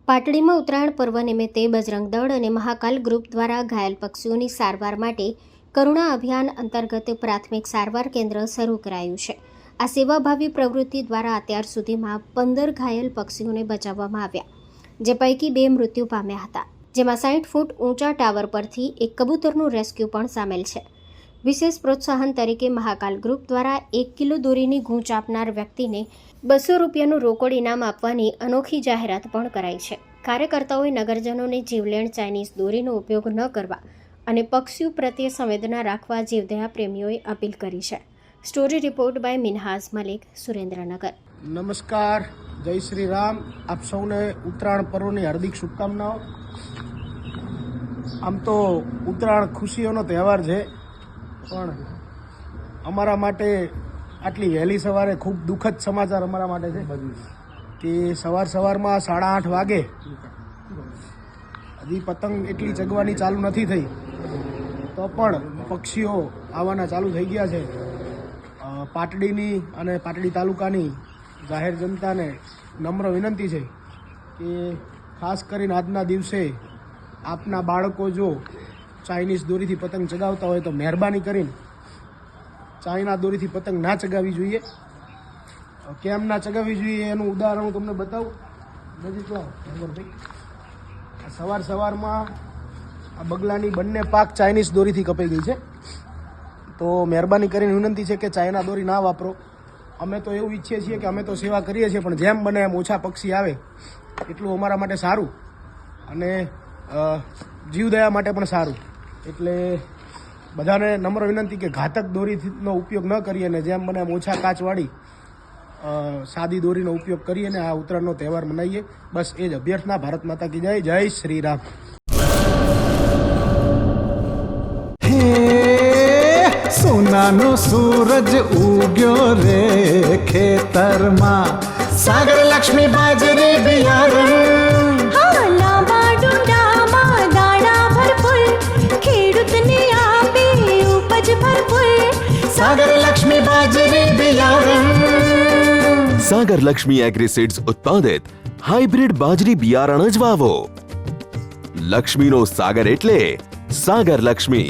પાટડીમાં ઉત્તરાયણ પર્વ નિમિત્તે બજરંગ દળ અને મહાકાલ ગ્રુપ દ્વારા ઘાયલ પક્ષીઓની સારવાર માટે કરુણા અભિયાન અંતર્ગત પ્રાથમિક સારવાર કેન્દ્ર શરૂ કરાયું છે. આ સેવાભાવી પ્રવૃત્તિ દ્વારા અત્યાર સુધીમાં 15 ઘાયલ પક્ષીઓને બચાવવામાં આવ્યા, જે પૈકી 2 મૃત્યુ પામ્યા હતા, જેમાં 60 ફૂટ ઊંચા ટાવર પરથી એક કબૂતરનું રેસ્ક્યુ પણ સામેલ છે. વિશેષ પ્રોત્સાહન તરીકે મહાકાલ ગ્રુપ દ્વારા 1 કિલો દોરીની ગૂંચ આપનાર વ્યક્તિને 200 રૂપિયાનું રોકડ ઇનામ આપવાની અનોખી જાહેરાત પણ કરાઈ છે. કાર્યકર્તાઓએ નગરજનોને જીવલેણ ચાઇનીઝ દોરીનો ઉપયોગ ન કરવા અને પક્ષીઓ પ્રત્યે સંવેદના રાખવા જીવદયા પ્રેમીઓએ અપીલ કરી છે. Story report by Minhaz Malik, Surendranagar. નમસ્કાર, જય શ્રી રામ. આપ સૌને ઉત્તરાયણ પર્વની હાર્દિક શુભકામનાઓ. આમ તો ઉત્તરાયણ ખુશીઓનો તહેવાર છે, પણ અમારા માટે આટલી વહેલી સવારે ખૂબ દુઃખદ સમાચાર અમારા માટે છે કે સવારમાં 8:30 વાગે હજી પતંગ એટલી ચગવાની ચાલુ નથી થઈ, તો પણ પક્ષીઓ આવવાના ચાલુ થઈ ગયા છે. પાટડીની અને પાટડી તાલુકાની જાહેર જનતાને નમ્ર વિનંતી છે કે ખાસ કરીને આજના દિવસે આપના બાળકો જો ચાઇનીઝ દોરીથી પતંગ ચગાવતા હોય તો મહેરબાની કરીને ચાઇના દોરીથી પતંગ ના ચગાવવી જોઈએ. કેમ ના ચગાવવી જોઈએ એનું ઉદાહરણ હું તમને બતાવું. નજીક લાવો. સવારમાં આ બગલાની બંને પાક ચાઇનીઝ દોરીથી કપાઈ ગઈ છે, તો મહેરબાની કરીને વિનંતી છે કે ચાઇના દોરી ના વાપરો. અમે તો એવું ઈચ્છીએ છીએ કે અમે તો સેવા કરીએ છીએ, પણ જેમ બને એમ ઓછા પક્ષી આવે એટલું અમારા માટે સારું અને જીવદયા માટે પણ સારું. એટલે બધાને નમ્ર વિનંતી કે ઘાતક દોરીનો ઉપયોગ ન કરીએ અને જેમ બને એમ ઓછા કાચવાળી સાદી દોરીનો ઉપયોગ કરીએ અને આ ઉત્તરાયણનો તહેવાર મનાવીએ. બસ એ જ અભ્યર્થના. ભારત માતા કી જય. જય શ્રી રામ. સોનાનો સૂરજ ઉગ્યો રે ખેતરમાં, સાગર લક્ષ્મી બાજરી બિયારણ, सागर लक्ष्मी बाजरी बियारण. सागर लक्ष्मी एग्रीसीड्स उत्पादित हाइब्रिड बाजरी बियारण ज वावो. लक्ष्मीनो सागर एटले सागर लक्ष्मी.